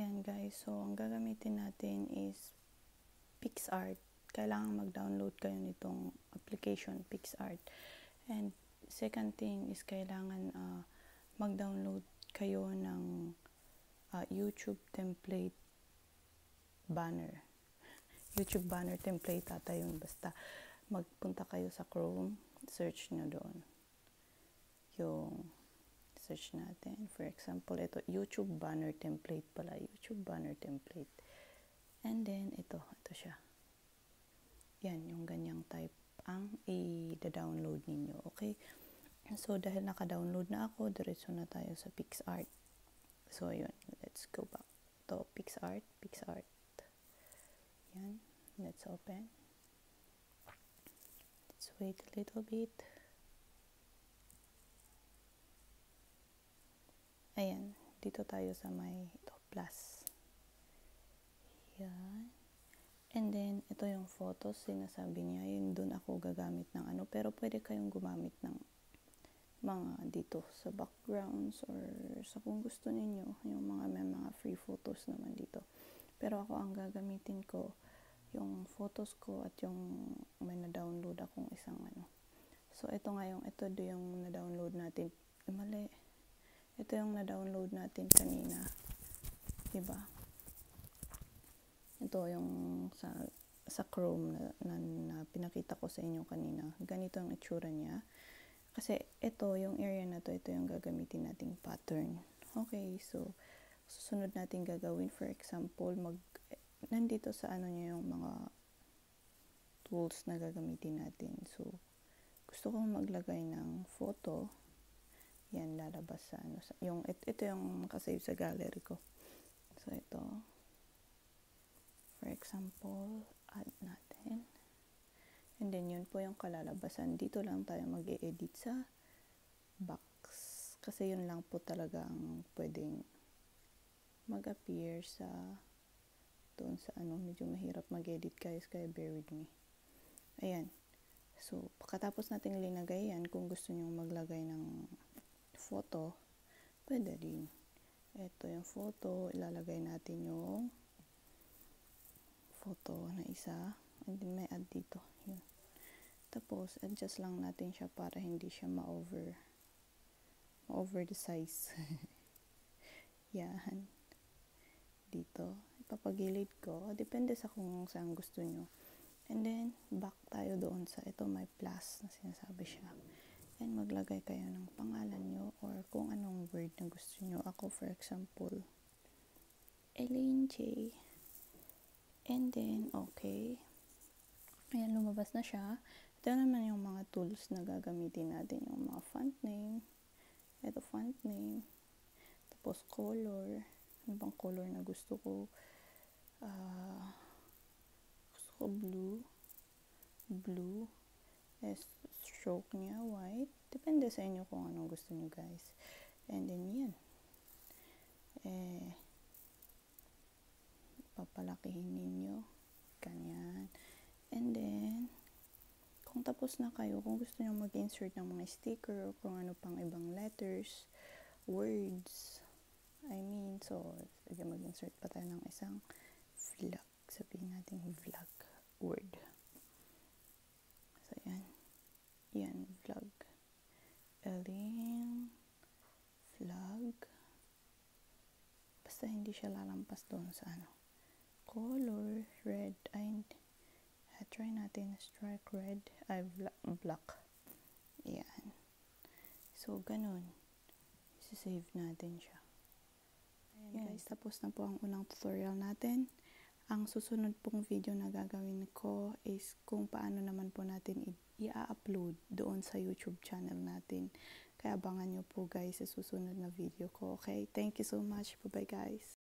Ayan guys, so ang gagamitin natin is PicsArt. Kailangan mag-download kayo nitong application, PicsArt. And second thing is kailangan mag-download kayo ng YouTube template banner. YouTube banner template ata yun. Basta magpunta kayo sa Chrome, search nyo doon yung search natin. For example, ito, YouTube banner template pala. YouTube banner template. And then, ito siya. Yan, yung ganyang type ang i-download ninyo. Okay? So, dahil naka-download na ako, diretso na tayo sa PicsArt. So, yun. Let's go back. Ito, PicsArt. Yan. Let's open. Let's wait a little bit. Ayan, dito tayo sa may ito, plus. Yan. And then, ito yung photos, sinasabi niya, yun doon ako gagamit ng ano, pero pwede kayong gumamit ng mga dito sa backgrounds or sa kung gusto ninyo, yung may mga free photos naman dito. Pero ako ang gagamitin ko, yung photos ko at yung may na-download akong isang ano. So, ito yung na-download natin. Mali. Ito yung na-download natin kanina. Diba? Ito yung sa Chrome na pinakita ko sa inyo kanina. Ganito ang itsura niya. Kasi ito, yung area na to, ito yung gagamitin nating pattern. Okay, so susunod natin gagawin. For example, nandito sa ano niya yung mga tools na gagamitin natin. So, gusto kong maglagay ng photo. Yan, lalabas sa ano. Ito yung nakasave sa gallery ko. So, ito. For example, add natin. And then, yun po yung kalalabasan. Dito lang tayo mag-e-edit sa box. Kasi yun lang po talaga ang pwedeng mag-appear sa doon sa ano. Medyo mahirap mag-edit guys, kaya bear with me. Ayan. So, pagkatapos natin linagay yan, kung gusto nyo maglagay ng photo, pwede din. Ito yung photo, ilalagay natin yung photo na isa, and then may add dito. Yun. Tapos, adjust lang natin siya para hindi siya ma-over the size. Yan. Dito. Ipapagilid ko. Depende sa kung saan gusto nyo. And then, back tayo doon sa ito, may plus na sinasabi siya. And maglagay kayo ng pangalan nyo or kung anong word na gusto nyo. Ako, for example, Elaine J. And then, okay. Ayan, lumabas na siya. Ito naman yung mga tools na gagamitin natin. Yung mga font name. Ito, font name. Tapos, color. Ano bang color na gusto ko? Gusto ko blue. Blue. Stroke niya, white. Depende sa inyo kung anong gusto niyo guys. And then, yan. Papalakihin ninyo. Ganyan. And then, kung tapos na kayo, kung gusto niyo mag-insert ng mga sticker o kung ano pang ibang letters, words, so, mag-insert pa tayo ng isang vlog. Sabihin natin vlog word. So, yan. Yan, vlog. Elaine vlog. Basta hindi siya lalampas doon sa ano. Color, red, try natin strike red, black. Yan. So, ganun. Save natin siya. Ayan guys, tapos na po ang unang tutorial natin. Ang susunod pong video na gagawin ko is kung paano naman po natin i-upload doon sa YouTube channel natin. Kaya abangan nyo po guys sa susunod na video ko. Okay? Thank you so much. Bye-bye guys.